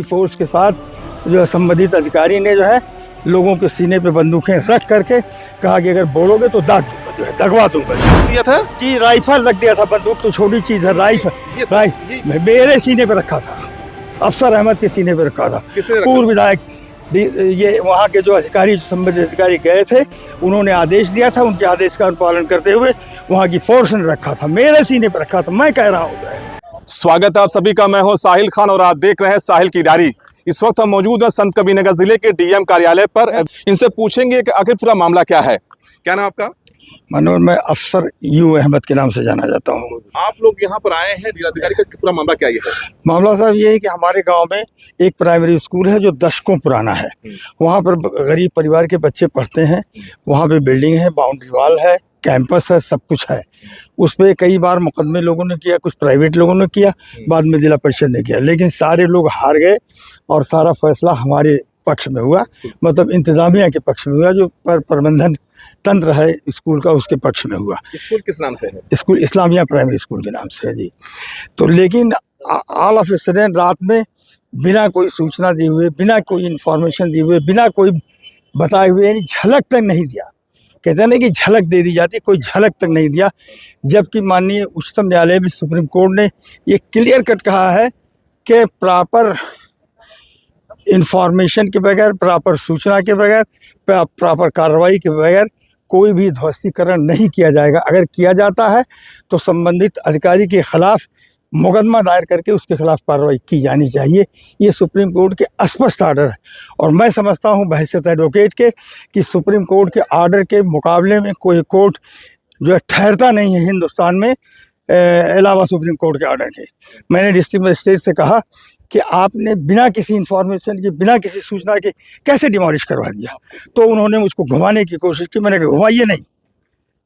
Force के साथ जो है संबंधित अधिकारी ने जो है लोगों के सीने पे बंदूकें रख करके कहा कि अगर बोलोगे तो दाग दूंगा, जो है दगवा दूंगा। दिया था जी राइफल रख दिया था, बंदूक तो छोटी चीज है, राइफल मेरे सीने पे रखा था, अफसर अहमद के सीने पे रखा था। पूर्व विधायक ये वहाँ के जो अधिकारी संबंधित अधिकारी गए थे, उन्होंने आदेश दिया था, उनके आदेश का अनुपालन करते हुए वहाँ की फोर्स ने रखा था, मेरे सीने पे रखा था। मैं कह रहा हूँ स्वागत है आप सभी का, मैं हूं साहिल खान और आप देख रहे हैं साहिल की डायरी। इस वक्त हम मौजूद हैं संत कबीरनगर जिले के डीएम कार्यालय पर। इनसे पूछेंगे कि आखिर पूरा मामला क्या है। क्या नाम आपका? मनोज, मैं अफसर यू अहमद के नाम से जाना जाता हूँ। आप लोग यहाँ पर आए हैं, जिलाधिकारी का पूरा मामला क्या है? मामला साहब ये है कि हमारे गांव में एक प्राइमरी स्कूल है जो दशकों पुराना है। वहाँ पर गरीब परिवार के बच्चे पढ़ते हैं। वहाँ पे बिल्डिंग है, बाउंड्री वॉल है, कैंपस है, सब कुछ है। उस पर कई बार मुकदमे लोगों ने किया, कुछ प्राइवेट लोगों ने किया, बाद में जिला परिषद ने किया, लेकिन सारे लोग हार गए और सारा फैसला हमारे पक्ष में हुआ, मतलब इंतजामिया के पक्ष में हुआ, जो प्रबंधन तंत्र है स्कूल का उसके पक्ष में हुआ। स्कूल किस नाम से है? स्कूल इस्लामिया प्राइमरी स्कूल के नाम से है जी। तो लेकिन ऑल ऑफ ए सडन रात में बिना कोई सूचना दिए हुए, बिना कोई इन्फॉर्मेशन दिए हुए, बिना कोई बताए हुए, यानी झलक तक नहीं दिया। कहते हैं ना कि झलक दे दी जाती, कोई झलक तक नहीं दिया। जबकि माननीय उच्चतम न्यायालय में सुप्रीम कोर्ट ने ये क्लियर कट कहा है कि प्रॉपर इंफॉर्मेशन के बगैर, प्रॉपर सूचना के बगैर, प्रॉपर कार्रवाई के बगैर कोई भी ध्वस्तीकरण नहीं किया जाएगा। अगर किया जाता है तो संबंधित अधिकारी के खिलाफ मुकदमा दायर करके उसके खिलाफ कार्रवाई की जानी चाहिए। ये सुप्रीम कोर्ट के स्पष्ट आर्डर है और मैं समझता हूँ बहैसियत एडवोकेट के कि सुप्रीम कोर्ट के आर्डर के मुकाबले में कोई कोर्ट जो है ठहरता नहीं है हिंदुस्तान में अलावा सुप्रीम कोर्ट के आर्डर के। मैंने डिस्ट्रिक्ट मजिस्ट्रेट से कहा कि आपने बिना किसी इंफॉर्मेशन के, बिना किसी सूचना के कैसे डिमोलिश करवा दिया, तो उन्होंने मुझको घुमाने की कोशिश की। मैंने कहा घुमाइए नहीं,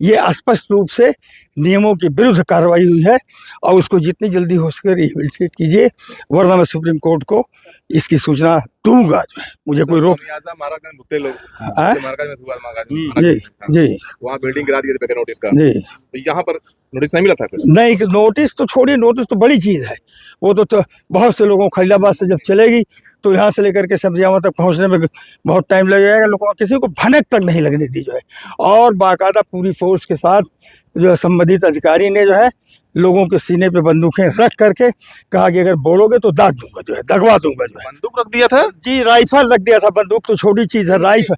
ये स्पष्ट रूप से नियमों के विरुद्ध कार्रवाई हुई है और उसको जितनी जल्दी हो सके रिहेबिलिटेट कीजिए, वरना मैं सुप्रीम कोर्ट को इसकी सूचना दूंगा। जो है मुझे कोई रोक जी जी वहाँ बिल्डिंग गिरा दी बगैर नोटिस का जी, तो यहाँ पर नोटिस नहीं मिला था कुछ? नहीं, नोटिस तो छोड़िए, नोटिस तो बड़ी चीज़ है। वो तो बहुत से लोगों खलीलाबाद से जब चलेगी तो यहाँ से लेकर के सब्जियाँ तक पहुँचने में बहुत टाइम लग जाएगा। लोगों किसी को भनक तक नहीं लगने दी जो है, और बाकायदा पूरी फोर्स के साथ जो है संबंधित अधिकारी ने जो है लोगों के सीने पे बंदूकें रख करके कहा कि अगर बोलोगे तो दाग दूंगा, जो है दगवा दूंगा। जो है बंदूक रख दिया था जी, राइफल रख दिया था, बंदूक तो छोटी चीज है, राइफल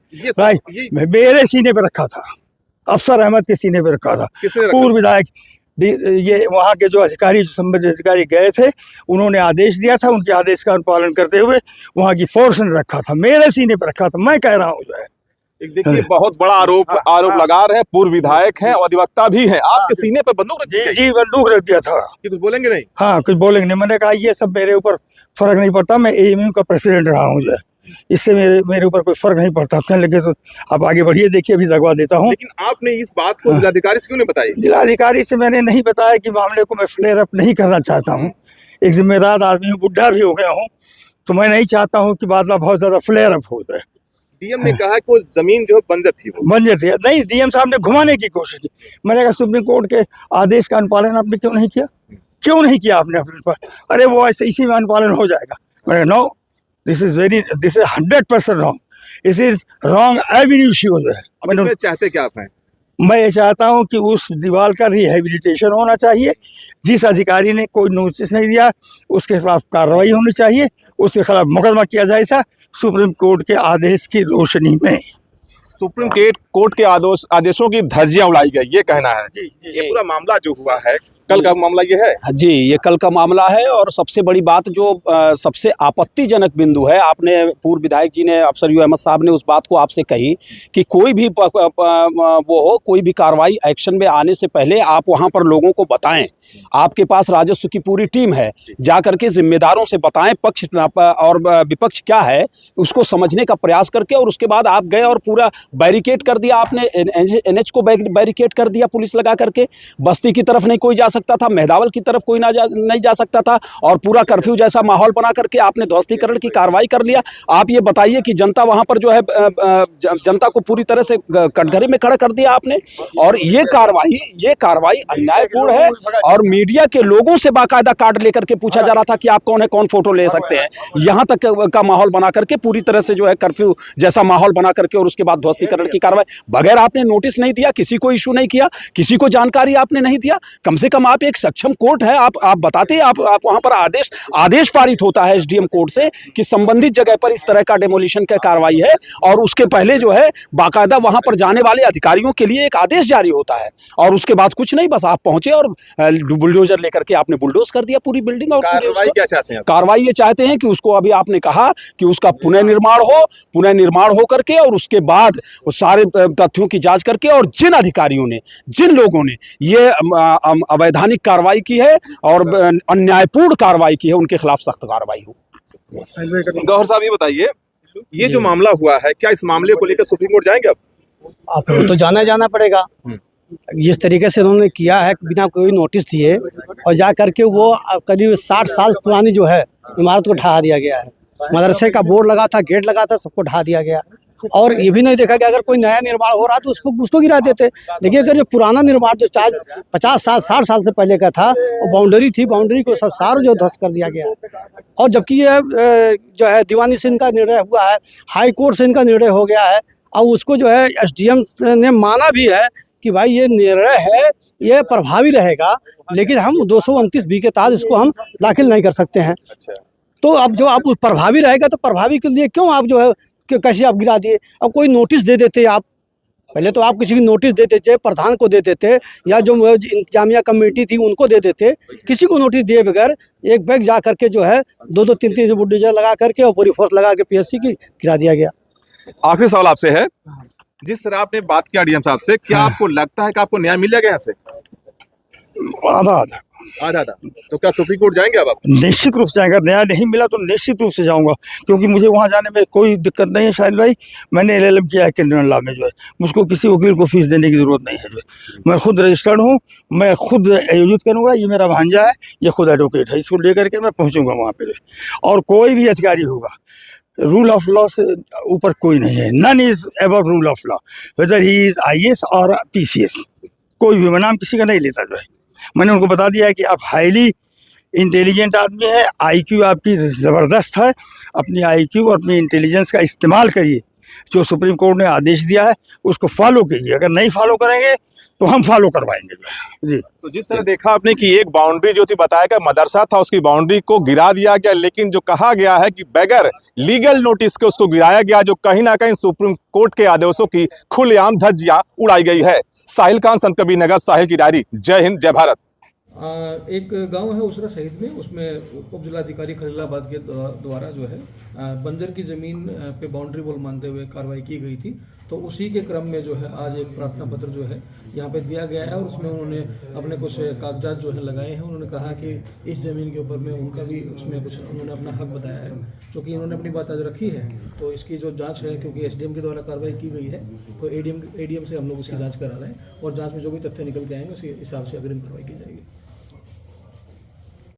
मेरे सीने पे रखा था, अफसर अहमद के सीने पे रखा था। पूर्व विधायक ये वहाँ के जो अधिकारी संबंधित अधिकारी गए थे, उन्होंने आदेश दिया था, उनके आदेश का अनुपालन करते हुए वहाँ की फोर्स ने रखा था, मेरे सीने पे रखा था। मैं कह रहा हूँ जो है एक देखिए बहुत बड़ा आरोप लगा रहे हैं, पूर्व विधायक हैं और अधिवक्ता भी हैं, आपके सीने पर बंदूक रख दी? जी, बंदूक रख दिया था। ये कुछ बोलेंगे नहीं? हाँ, कुछ बोलेंगे नहीं। मैंने कहा ये सब मेरे ऊपर फर्क नहीं पड़ता, मैं एएमयू का प्रेसिडेंट रहा हूँ, जो है इससे मेरे ऊपर कोई फर्क नहीं पड़ता। कहने लगे तो आप आगे बढ़िए, देखिए अभी लगवा देता हूँ। लेकिन आपने इस बात को जिलाधिकारी से क्यों नहीं बताई? जिलाधिकारी से मैंने नहीं बताया कि मामले को मैं फ्लेयर अप नहीं करना चाहता हूँ। एक जिम्मेदार आदमी हूँ, बुढ़ा भी हो गया हूँ, तो मैं नहीं चाहता हूँ कि मामला बहुत ज्यादा फ्लेयर अप हो जाए। डीएम ने कहा कि वो जमीन जो बंजर थी, नहीं, डीएम साहब ने घुमाने की कोशिश की। मैंने कहा सुप्रीम कोर्ट के आदेश का अनुपालन आपने क्यों नहीं किया, क्यों नहीं किया आपने अपने पर? अरे वो ऐसे इसी में अनुपालन हो जाएगा। मैंने कहा no, this is 100% wrong, this is wrong avenue जो है। मैंने चाहते क्या आप हैं? मैं ये चाहता हूँ कि उस दीवार का रिहेबिलिटेशन होना चाहिए। जिस अधिकारी ने कोई नोटिस नहीं दिया उसके खिलाफ कार्रवाई होनी चाहिए, उसके खिलाफ मुकदमा किया जाएगा सुप्रीम कोर्ट के आदेश की रोशनी में। सुप्रीम कोर्ट के आदेशों की धज्जियां उड़ाई गई, ये कहना है। ये पूरा मामला जो हुआ है, कल का मामला ये है जी, ये कल का मामला है। और सबसे बड़ी बात जो सबसे आपत्तिजनक बिंदु है, आपने पूर्व विधायक जी ने, अफसर यू अहमद साहब ने उस बात को आपसे कही कि कोई भी वो हो, कोई भी कार्रवाई एक्शन में आने से पहले आप वहां पर लोगों को बताएं। आपके पास राजस्व की पूरी टीम है, जा करके जिम्मेदारों से बताएं, पक्ष और विपक्ष क्या है उसको समझने का प्रयास करके, और उसके बाद आप गए और पूरा बैरिकेड कर दिया आपने, NH को बैरिकेड कर दिया पुलिस लगा करके, बस्ती की तरफ नहीं कोई जा सकता था, मेहदावल की तरफ कोई नहीं जा सकता था, और पूरा कर्फ्यू जैसा माहौल बना करके आपने ध्वस्तीकरण की कार्रवाई कर लिया। आप ये बताइए कि जनता वहां पर जो है जनता को पूरी तरह से कटघरे में खड़ा कर दिया आपने, और ये कार्रवाई अन्यायपूर्ण है। और मीडिया के लोगों से बाकायदा कार्ड लेकर के पूछा जा रहा था कि आप कौन है, कौन फोटो ले सकते हैं, यहां तक का माहौल बना करके पूरी तरह से जो है कर्फ्यू जैसा माहौल बना करके, और उसके बाद ध्वस्तीकरण की कार्रवाई बगैर आपने नोटिस नहीं दिया, किसी को इशू नहीं किया, किसी को जानकारी आपने नहीं दिया। कम से कम आप एक सक्षम कोर्ट है, आप बताते, आप वहां पर आदेश पारित होता है एसडीएम कोर्ट से कि संबंधित जगह पर इस तरह का डेमोलिशन का कार्रवाई है, और उसके पहले जो है बाकायदा वहां पर जाने वाले अधिकारियों के लिए एक आदेश जारी होता है, और उसके बाद कुछ नहीं, बस आप पहुंचे और बुलडोजर लेकर के आपने बुलडोज कर दिया पूरी बिल्डिंग। और कार्रवाई क्या चाहते हैं? कार्रवाई ये चाहते हैं कि उसको, अभी आपने कहा कि उसका पुनर्निर्माण हो करके, और उसके बाद वो सारे तथ्यों की जांच करके, और जिन अधिकारियों ने, जिन लोगों ने ये अवैधानिक कार्रवाई की है और अन्यायपूर्ण कार्रवाई की है, उनके खिलाफ सख्त कार्रवाई हो। गौहर साहब ये बताइए, ये जो मामला हुआ है, क्या इस मामले को लेकर सुप्रीम कोर्ट जाएंगे अब? आप तो जाना पड़ेगा। जिस तरीके से उन्होंने किया है बिना कोई नोटिस दिए, और जा करके वो करीब 60 साल पुरानी जो है इमारत को ढहा दिया गया है। मदरसे का बोर्ड लगा था, गेट लगा था, सबको ढहा दिया गया। और ये भी नहीं देखा कि अगर कोई नया निर्माण हो रहा तो उसको गिरा देते। लेकिन अगर जो पुराना निर्माण जो 50 साल 60 साल से पहले का था, वो बाउंड्री थी, बाउंड्री को सब सारा जो ध्वस्त कर दिया गया। और जबकि ये जो है दीवानी से इनका निर्णय हुआ है, हाई कोर्ट से इनका निर्णय हो गया है, और उसको जो है एसडीएम ने माना भी है कि भाई ये निर्णय है, ये प्रभावी रहेगा, लेकिन हम 229 बी के तहत इसको हम दाखिल नहीं कर सकते हैं। अच्छा, तो अब जो आप प्रभावी रहेगा, तो प्रभावी के लिए क्यों आप जो है कैसे आप गिरा दिए? अब कोई नोटिस दे देते आप, पहले तो आप किसी की नोटिस दे देते, प्रधान को दे देते, या जो इंतजामिया कमेटी थी उनको दे देते। किसी को नोटिस दिए बगैर एक बैग जा करके जो है 2-3 बुलडोजर लगा करके और पूरी फोर्स लगा के पीएससी की गिरा दिया गया। आखिरी सवाल आपसे है, जिस तरह आपने बात किया डीएम साहब से, क्या आपको लगता है कि आपको न्याय मिल जाएगा यहाँ से? आधा तो क्या सुप्रीम कोर्ट जाएंगे अब आप? निश्चित रूप से, अगर न्याय नहीं मिला तो निश्चित रूप से जाऊंगा, क्योंकि मुझे वहां जाने में कोई दिक्कत नहीं है। शाहिल भाई, मैंने एलएलएम किया है क्रिमिनल लॉ में, जो है मुझको किसी वकील को फीस देने की जरूरत नहीं है। जो है मैं खुद रजिस्टर्ड हूँ, मैं खुद आयोजित करूंगा। ये मेरा भांजा है, ये खुद एडवोकेट है, इसको लेकर के मैं पहुंचूंगा वहाँ पे। और कोई भी अधिकारी होगा, रूल ऑफ लॉ से ऊपर कोई नहीं है। None is above rule of law, whether he is IAS और PCS, कोई भी। मैं नाम किसी का नहीं लेता। जो है मैंने उनको बता दिया है कि आप हाईली इंटेलिजेंट आदमी है, IQ आपकी ज़बरदस्त है, अपनी IQ और अपनी इंटेलिजेंस का इस्तेमाल करिए। जो सुप्रीम कोर्ट ने आदेश दिया है उसको फॉलो कीजिए, अगर नहीं फॉलो करेंगे तो हम फॉलो करवाएंगे जी। तो जिस तरह देखा आपने कि एक बाउंड्री जो थी, बताया कि मदरसा था, उसकी बाउंड्री को गिरा दिया गया, लेकिन जो कहा गया है कि बगैर लीगल नोटिस के उसको गिराया गया, जो कहीं ना कहीं सुप्रीम कोर्ट के आदेशों की खुलेआम धज्जियां उड़ाई गई है। साहिल खान, संत कबीर नगर, साहिल की डायरी। जय हिंद, जय भारत। एक गांव है उसरा शहीद में, उसमें उप जिलाधिकारी खलीलाबाद के द्वारा जो है बंजर की ज़मीन पे बाउंड्री वॉल मानते हुए कार्रवाई की गई थी। तो उसी के क्रम में जो है आज एक प्रार्थना पत्र जो है यहाँ पे दिया गया है, और उसमें उन्होंने अपने कुछ कागजात जो है लगाए हैं। उन्होंने कहा कि इस ज़मीन के ऊपर में उनका भी उसमें कुछ उन्होंने अपना हक बताया है, क्योंकि इन्होंने अपनी बात आज रखी है। तो इसकी जो जांच है, क्योंकि एसडीएम के द्वारा कार्रवाई की गई है, तो एडीएम से हम लोग उसकी जाँच करा रहे हैं, और जाँच में जो भी तथ्य निकल के आएंगे उसके हिसाब से अग्रिम कार्रवाई की जाएगी।